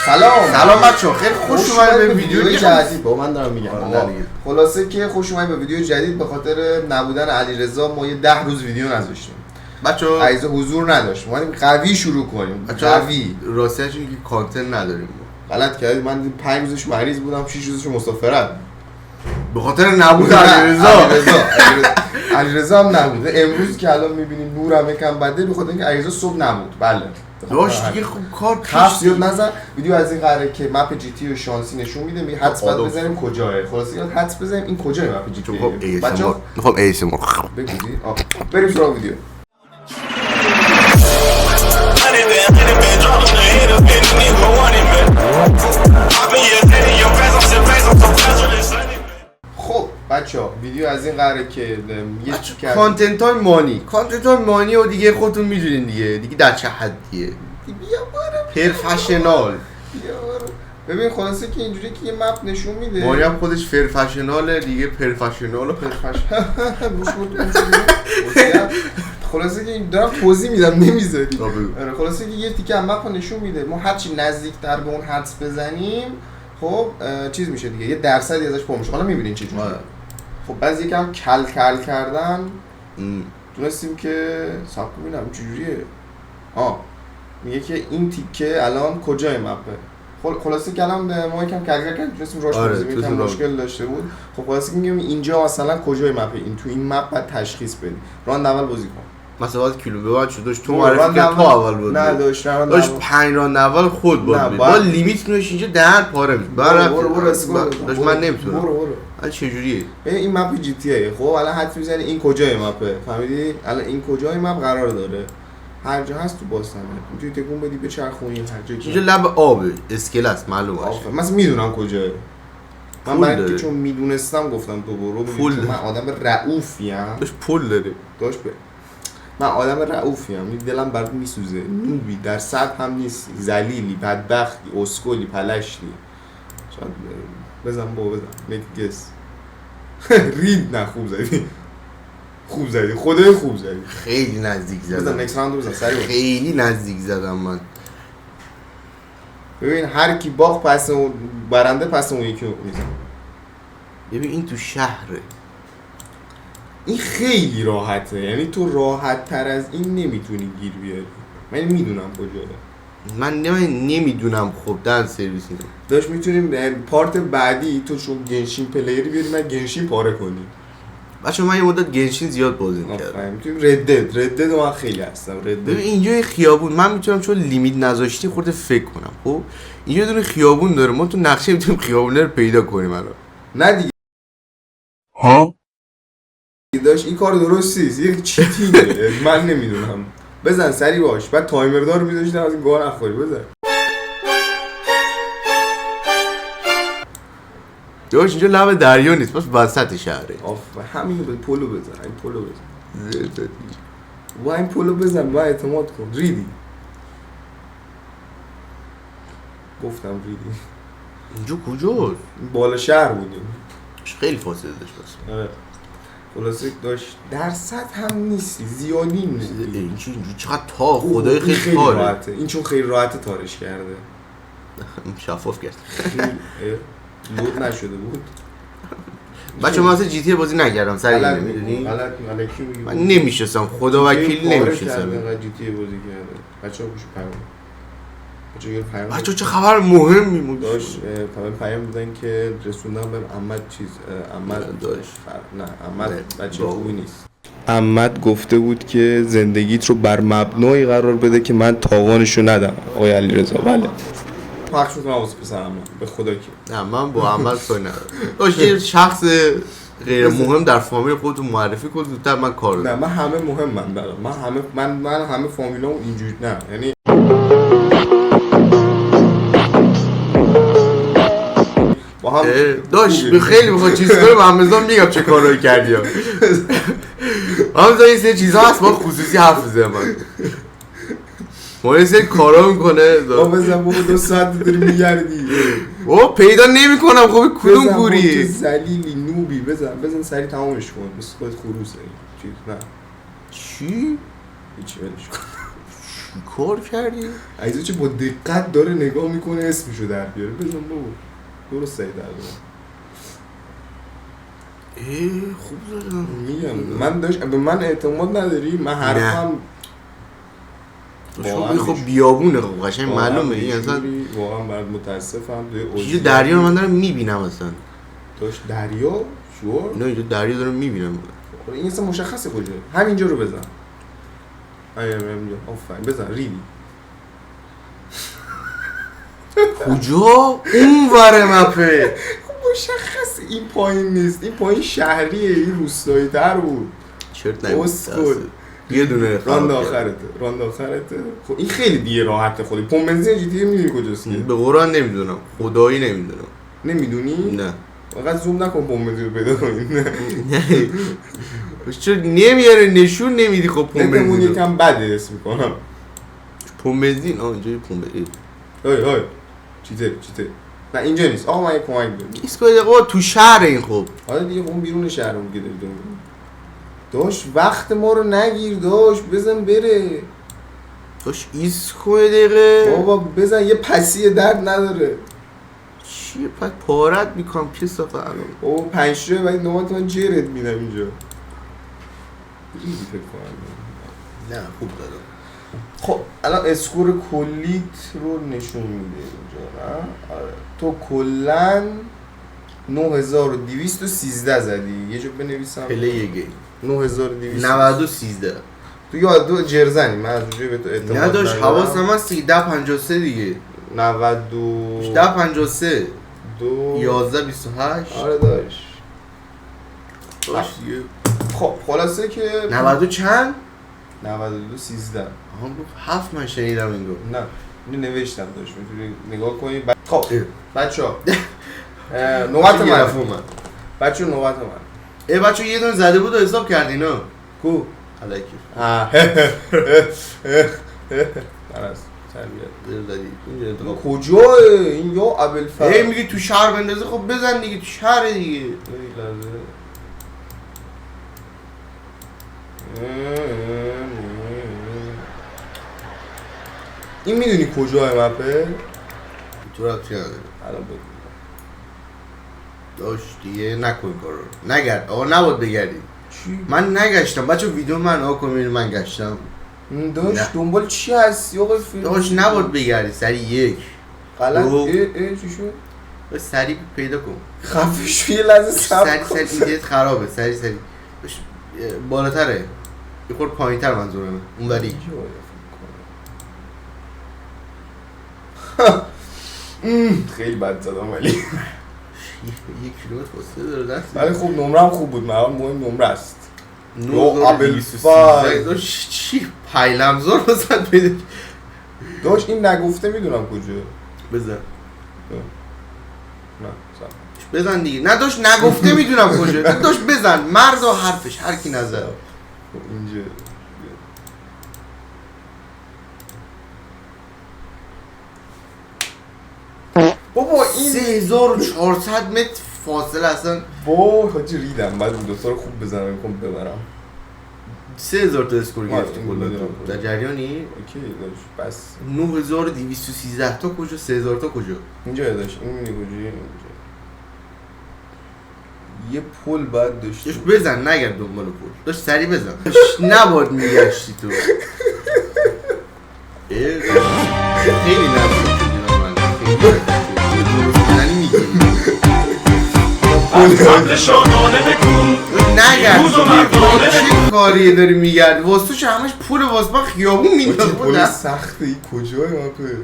سلام بچه‌ها، خیلی خوش اومدید به ویدیو جدید. با من دارم میگم. خلاصه که خوش اومدید به ویدیو جدید. به خاطر نبودن علیرضا ما یه 10 روز ویدیو نذاشتیم. بچه‌ها علیرضا حضور نداشت. ما قوی شروع کنیم. قوی. راستش اینه که کانتنت نداریم. غلط کردید. من 5 روزش مریض بودم، 6 روزش مسافرت. به خاطر نبود علیرضا هم نبوده. امروز که الان می‌بینید نورم یکم بده، به خاطر اینکه علیرضا صبح نبود. بله. داشت دیگه خوب کار پیش زیاد نزن. ویدیو از این قراره که مپ جی تی و شانسی نشون میده. می حدس بعد بزنیم کجاه. خلاص یاد حدس بزنیم این کجاه مپ جی تی. بچه‌ها میخوام ایسم بگید. بریم سراغ ویدیو. خب بچه‌ها ویدیو از این قراره که یه کانتنت های مانی و دیگه خودتون میدونین دیگه در چه حدیه. بیا پرفشنال. ببین خلاصه که اینجوری که یه مپ نشون میده. مانی هم خودش پرفشناله دیگه. خلاصه که دارم توضیح میدم نمیذاری. خلاصه که یه تیکه مپ نشون میده. ما هرچی نزدیک‌تر به اون حدس بزنیم خب چیز میشه دیگه، یه درصدی ازش پر میشه. حالا میبینین چه جوریه. خب بعضی یکم کل کردن تونستیم که صاحب ببینم چجوریه. میگه که این تیکه الان کجای مپه. خلاصه که الان ما یکم کل کردیم تونستیم راش بزنیم. یکم مشکل داشته بود. خب خلاصه که میگم اینجا مثلا کجای مپه، این تو این مپ بعد تشخیص بدی. راند اول بازی کن. مثلا کیلو به بعد شدش تو معرفی کرد تو اول بود. نه داشت 5 راند اول خود بود. با لیمیت میشه اینجا در پاره میشه. برو داشت من نمیتونم. برو چه جوریه؟ این مپ جی تی ایه. خب الان حد میزنی این کجای مپه. فهمیدی؟ الان این کجای مپ قرار داره. هر جا هست تو باستانه. میتونی تکون بدی به چرخونی هر جایی. اینجا لب آبه، اسکله است معلومه. من میدونم کجاه. من برای اینکه چون میدونستم گفتم تو برو. من آدم رئوفیم. داشت پول داره. من آدم رئوفیم. دلم برات میسوزه. نوبی در سطح هم نیستی. ذلیلی، بدبختی، اسکلی، پلشتی. شاید بزن میتگس. رید نه خوب زدی. خدای خوب زدی. خیلی نزدیک زدم. بزن نکس راوند بزن سریع. خیلی نزدیک زدم من. ببین هر کی باخت پس اون برنده پس اون یکی میزنه. ببین این تو شهره. این خیلی راحته. یعنی تو راحت تر از این نمیتونی گیر بیاری. من میدونم کجاست. من نمیدونم. خب در سرویس اینو داش میتونیم پارت بعدی تو چون گنشین پلیری بیاری من گنشین پاره کنی. بچه‌ها من یه مدت گنشین زیاد بازی می‌کردم. میتونیم ردد من خیلی هستم. ببین اینجا یه خیابون من میتونم چون لیمیت نذاشتی خورده فکر کنم. خب اینجا یه دونه خیابون داره. ما تو نقشه میتونیم خیابونه رو پیدا کنیم الان. نه دیگه. داش این کار درست نیست. یه چیتینگه. من نمیدونم. بزن سری باش. بعد تایمر دار میذاشتم از این گوه نخوری. بزن. داش اینجا لب دریا نیست، بس وسط شهره. همین به پولو بزن. این پولو بزن. این پولو بزن. با اعتماد کن. ریدی. گفتم ریدی. اینجا کجاست؟ بالا شهر بودیم. خیلی فاصله داشت بس. آره. خلاصه داشت درصد هم نیستی. زیادی نیستی. این چقدر تا خدای خیلی راحته. این چون خیلی راحته تارش کرده. شفاف کرد. لود نشده بود. بچه من اصلا جی تی بازی نکردم سر اینه میدونی؟ من نمیشستم خدا وکیلی نمیشستم. جی تی بازی کرده. بچه ها گوشو پیام. بچه چه خبر مهمی بود داشت. پیام بودن که رسوندم به احمد احمد داشت. نه احمد بچه خوبی نیست. احمد گفته بود که زندگیت رو بر مبنایی قرار بده که من تاوانشو ندم. آقای علیرضا بله. پخش میکنم واسه پسرم به خدا که نه من با عمل کاری ندارم. داشت یه شخص غیر مهم در فامیل خودتون معرفی کنید زودتر من کار دارم. نه من همه مهم دارم. من همه فامیلام اینجوری نه یعنی با هم داشت خیلی بخواد چیز کنم همزان میگم چه کارایی کردی ها. همزان این سه چیزها هست با خصوصی حرف بزنم من ما یه سری کارا میکنه. بزن بابا 2 ساعت داری میگردی. پیدا نمیکنم. خب کدوم گوری؟ تو ذلیلی نوبی. بزن سری تمامش کن. مثل خود خروسه. چیز نه. چی؟ هیچی ولش کن. چی کار کردی؟ عیزو چه با دقت داره نگاه میکنه اسمشو در بیاره بزن بابا درست سعی در بیاره خوب زدم میگم من داشت به من اعتماد نداری من حرفم شما خب بیابونه خب قشنگ معلومه این اصلا واقعا برات متاسفم چیزی دریا رو من دارم میبینم اصلا داشت دریا شور نه اینجا دریا دارم میبینم این اصلا مشخصه کجا همینجا رو بزن همینجا آفرین بزن ریدی کجا اون ور مپه مشخص این پایین نیست این پایین شهریه این روستایی تر بود چرت نمی‌کنه یه دونه راند آخرته خب این خیلی دیگه راحته خودی پمپ بنزین جی تی میدونی کجاست به قرآن نمیدونم خدایی نمیدونم نمیدونی نه فقط زوم نکن پمپ بنزین رو پیدا کنی نه چرا نمیاره نشون نمیدی خب پمپ بنزین اون یکم بده اسم میکنم پمپ بنزین اینجا پمپ بنزین های چیته نه اینجا نیست آقا من یه کمک بدم ایستگاه آقا تو شهر این خب حالا دیگه اون بیرون شهر اون گیره داش وقت ما رو نگیر داش بزن بره داش ایستگاه دقیقه بابا بزن یه پسی درد نداره چیه پس پارت میکنم کس دفعه الان بابا 5 روز بعد نوبت من جرت میدم اینجا فکر کنم نه خوب دادم خب الان اسکور کلیت رو نشون میده اینجا نه آره تو کلن 9213 زدی یه جا بنویسم پلی گیم 9213 90 تو یاد دو جرزنی من از اونجایی به تو اعتماد نه داشت حواسم هست 1053 دیگه 1053 11 28 آره داشت دیگه خب خلاصه که 90 چند 92 13 آها گفت 7 من شنیدم این گفت نه اینو نوشتم داشت میتونی نگاه کنی خب بچه‌ها نوبت من بچه‌ها نوبت من بچه‌ها یه دونه زده بود و حساب کردین ها کو الکی درست تربیت زدی اینجا کجاه این یا ابوالفضل میگی تو شهر بندازه خب بزن دیگه تو شهر دیگه این میدونی کجاه مپه؟ تو رابطی نداره الان بگو داشت دیگه نکن کارو نگرد آقا نباید بگردی چی؟ من نگشتم بچه ویدیو من آقا کنید من گشتم داشت دنبال چی هستی آقا فیلم داشت نباید بگردی سری یک غلط چی شد؟ سری پیدا کن خفش یه لحظه صبر کن سری اینترنت خرابه سری بالاتره یه خورد پایین تر منظورمه اون ولی خیلی بد زدم ولی 1 کیلومتر فاصله داره دست ولی خب نمرم خوب بود مهم نمره است یا ابوالفضل چی پیلمزار واسه پیدا داشت این نگفته میدونم کجا بزن نه بزن دیگه نه داشت نگفته میدونم کجا داشت بزن مرد و حرفش هر کی نظر اینجا بابا این 3400 متر فاصله اصلا با حاجی ریدم بعد این دوتا رو خوب بزنم میکنم ببرم 3000 تا اسکور گرفتی کلا در جریانی اوکی داشت بس 9213 تا کجا 3000 تا کجا اینجا داشت این میگه کجا یه پل بعد داشت بزن نگرد دنبال پل داشت سری بزن نباید میگشتی تو خیلی نزدیک شدی من خیلی درست بزنی میگی نگرد چه کاری داری میگرد واسه چه همش پول واسه من خیابون میندازه پل سخته این کجای مپه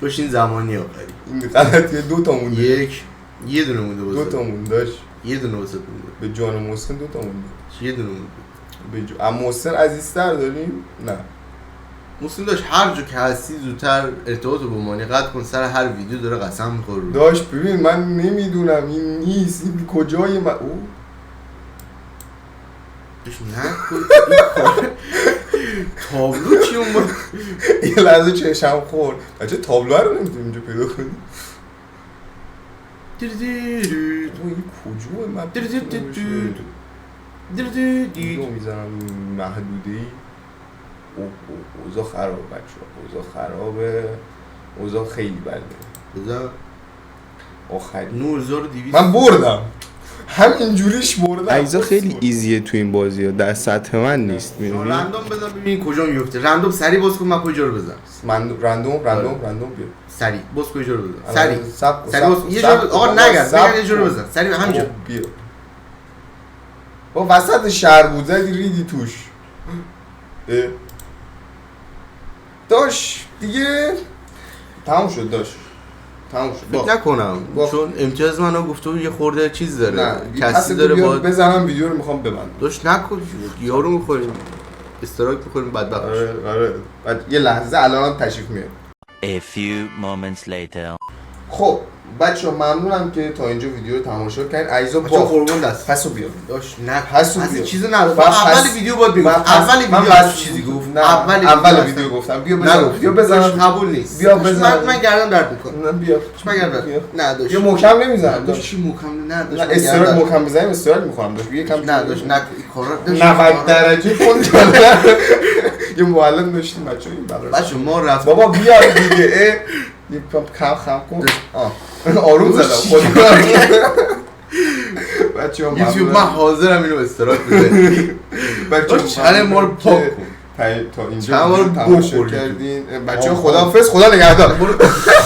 داشت این زمانی آخری این غلطیه 2 تا مونده یه دونه مونده واسه 2 تا مونده یه دونه واسه مونده به جان محسن 2 تا مونده یه دونه مونده اما محسن عزیزتر داریم؟ نه محسن داشت هر جا که هستی زودتر ارتباط رو بمانی قطع کن سر هر ویدیو داره قسم میخوره داشت ببین من نمیدونم این نیست این کجای من او داشت نکن تابلو چی اون بود؟ یه لحظه چشم خورد بچه تابلو رو نمیتونیم اینجا پیدا کنیم این کجای من دیدو میزنم محدودی اوضاع خرابه بچه‌ها، اوضاع خرابه، اوضاع خیلی بده. بذار آخری 9200 من بردم، همینجوریش بردم. ایزا خیلی ایزیه تو این بازی ها، در سطح من نیست. میدونی رندوم بزن ببین کجا میفته. رندوم سری باز کن، من کجا رو بزن. من رندوم بیا سری باز کجا رو بزن. سری سری باز یه جا آقا نگرد یه جا رو بزن. سری همینجا بیا. با وسط شهر بود زدی ریدی توش. داش دیگه تموم شد داش. تموم شد. فکر نکنم چون امتیاز منو گفته بود یه خورده چیز داره. نه کسی داره با بزنم ویدیو رو میخوام ببندم. داش نکن یارو میخوریم. استراک میخوریم بدبخت. آره. یه لحظه الان تشریف میاد. A few moments later. خب بچه‌ها ممنونم که تا اینجا ویدیو رو تماشا کردین. ایزا بچه‌ها با قربون دست. پسو بیا. داش نه پسو اصلا بیا. چیزی نداره. من اول ویدیو باید بگم. اول ویدیو چیزی گفت. نه اول ویدیو گفتم بیا بزن. قبول نیست. بیا بزن. من گردن درد میکنه. نه بیا. من گردن. نه داش. یه محکم نمیزنم داش داش. چی محکم نه داش. نه استراک محکم بزنیم استراک میخوام داش. یکم نه داش نه کارا 90 درجه خون جلو. یه معلم داشتیم بچه‌ها این بغل. بچه ما رفتیم. بابا بیا دیگه. یه خم کن. آروم زدم خودم. بچه‌ها یوتیوب من حاضرم اینو استراک بزنم. بچه‌ها چنل ما رو پاک کن. تا اینجا چند بار تماشا گوش کردین. بچه‌ها خداحافظ، خدا نگهدار.